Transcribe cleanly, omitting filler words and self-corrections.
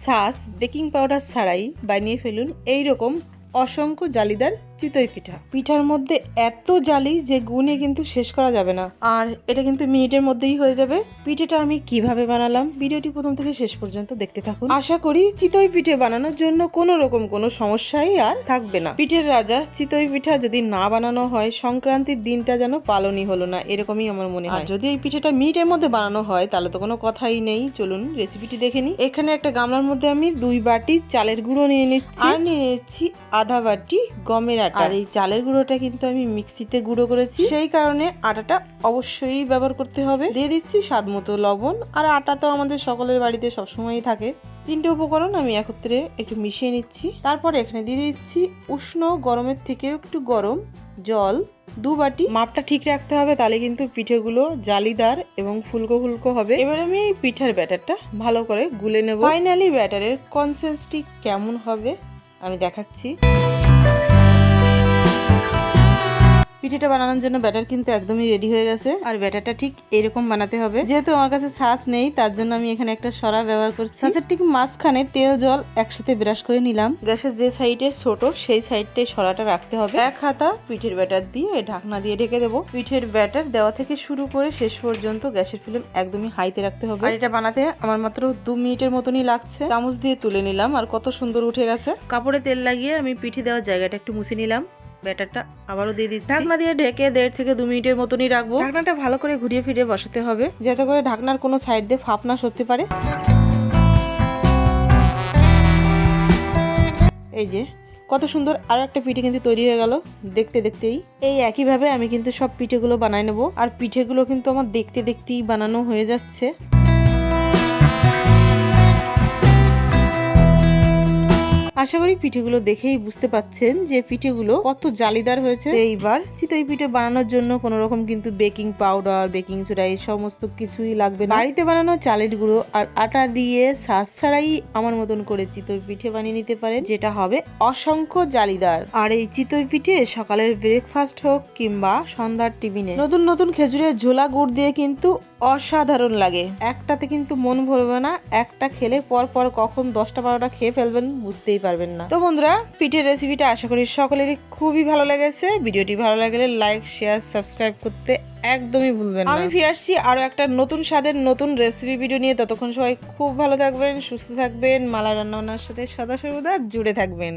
ছাঁচ baking powder ছাড়াই বানিয়ে ফেলুন এইরকম অসংখ্য জালিদার চিতই পিঠা। পিঠার মধ্যে এত জালি যে গুণে কিন্তু শেষ করা যাবে না, আর এটা কিন্তু মিনিটের মধ্যেই হয়ে যাবে। পিঠেটা আমি কিভাবে বানালাম ভিডিওটি প্রথম থেকে শেষ পর্যন্ত দেখতে থাকুন। আশা করি চিতই পিঠে বানানোর জন্য কোনো রকম কোনো সমস্যাই আর থাকবে না। পিঠের রাজা চিতই পিঠা যদি না বানানো হয় সংক্রান্তির দিনটা যেন পালনই হলো না, এরকমই আমার মনে হয়। যদি এই পিঠেটা মিনিটের মধ্যে বানানো হয় তাহলে তো কোনো কথাই নেই। চলুন রেসিপিটি দেখে নিই। এখানে একটা গামলার মধ্যে আমি 2 বাটি চালের গুঁড়ো নিয়ে নিচ্ছি, আর নিয়ে নিচ্ছি আধা বাটি গমের। আর এই চালের গুঁড়োটা কিন্তু আমি মিক্সিতে গুঁড়ো করেছি, সেই কারণে আটাটা অবশ্যই ব্যবহার করতে হবে। দিয়ে দিচ্ছি স্বাদ মতো লবণ, আর আটা তো আমাদের সকলের বাড়িতে সবসময়ই থাকে। 3টে উপকরণ আমি একত্রে একটু মিশিয়ে নিচ্ছি। তারপর এখানে দিয়ে দিচ্ছি উষ্ণ গরমের থেকেও একটু গরম জল 2 বাটি। মাপটা ঠিক রাখতে হবে, তাহলে কিন্তু পিঠেগুলো জালিদার এবং ফুলকো ফুলকো হবে। এবার আমি এই পিঠার ব্যাটারটা ভালো করে গুলে নেব। ফাইনালি ব্যাটারের কনসিস্টেন্সি কেমন হবে আমি দেখাচ্ছি। পিঠেটা বানানোর জন্য ব্যাটার কিন্তু একদমই রেডি হয়ে গেছে, আর ব্যাটারটা ঠিক এরকম বানাতে হবে। যেহেতু আমার কাছে ছাঁচ নেই তার জন্য আমি এখানে একটা সরা ব্যবহার করছি। ছাঁচের ঠিক মাঝখানে তেল জল একসাথে ব্রাশ করে নিলাম। গ্যাসের যে সাইডে ছোট সেই সাইডটাই সরাটা রাখতে হবে। 1 হাতা পিঠের ব্যাটার দিয়ে ঢাকনা দিয়ে ঢেকে দেবো। পিঠের ব্যাটার দেওয়া থেকে শুরু করে শেষ পর্যন্ত গ্যাসের ফ্লেম একদমই হাইতে রাখতে হবে। আর এটা বানাতে আমার মাত্র 2 মিনিটের মতনই লাগছে। চামচ দিয়ে তুলে নিলাম, আর কত সুন্দর উঠে গেছে। কাপড়ে তেল লাগিয়ে আমি পিঠে দেওয়ার জায়গাটা একটু মুছে নিলাম। ব্যাটারটা আবারও দিয়ে দিচ্ছি। ঢাকনা দিয়ে ঢেকে 1.5 থেকে 2 মিনিটের মতনই রাখবো। ঢাকনাটা ভালো করে ঘুরিয়ে ফিরিয়ে বসাতে হবে, যাতে করে ঢাকনার কোনো সাইড দিয়ে ফাঁপ না সরতে পারে। এই যে কত সুন্দর আরো একটা পিঠে কিন্তু তৈরি হয়ে গেল দেখতে দেখতেই। এই একইভাবে আমি কিন্তু সব পিঠেগুলো বানাই নেবো, আর পিঠেগুলো কিন্তু আমার দেখতে দেখতেই বানানো হয়ে যাচ্ছে। আশা করি পিঠেগুলো দেখেই বুঝতে পাচ্ছেন যে পিঠেগুলো কত জালিদার হয়েছে। এইবার চিতই পিঠে বানানোর জন্য কোনো রকম কিন্তু বেকিং পাউডার বেকিং সোডা এই সমস্ত কিছুই লাগবে না। বাড়িতে বানানো চালের গুঁড়ো আর আটা দিয়ে ছাঁচ ছাড়াই আমার মতন করে চিতই পিঠে বানিয়ে নিতে পারেন, যেটা হবে অসংখ্য জালিদার। আর এই চিতই পিঠে সকালের ব্রেকফাস্ট হোক কিংবা সন্ধ্যার টিফিনে নতুন নতুন খেজুরের ঝোলা গুড় দিয়ে কিন্তু অসাধারণ লাগে। একটাতে কিন্তু মন ভরবে না, একটা খেলে পর পর কখন 10টা 12টা খেয়ে ফেলবেন বুঝতেই পারবেন না। তো বন্ধুরা, পিঠের রেসিপিটা আশা করি সকলেরই খুবই ভালো লেগেছে। ভিডিওটি ভালো লাগলে লাইক শেয়ার সাবস্ক্রাইব করতে একদমই ভুলবেন না। আমি ফিরে আসছি আরো একটা নতুন স্বাদের নতুন রেসিপি ভিডিও নিয়ে। ততক্ষণ সবাই খুব ভালো থাকবেন, সুস্থ থাকবেন, মালা রান্নাবান্নার সাথে সদা সর্বদা জুড়ে থাকবেন।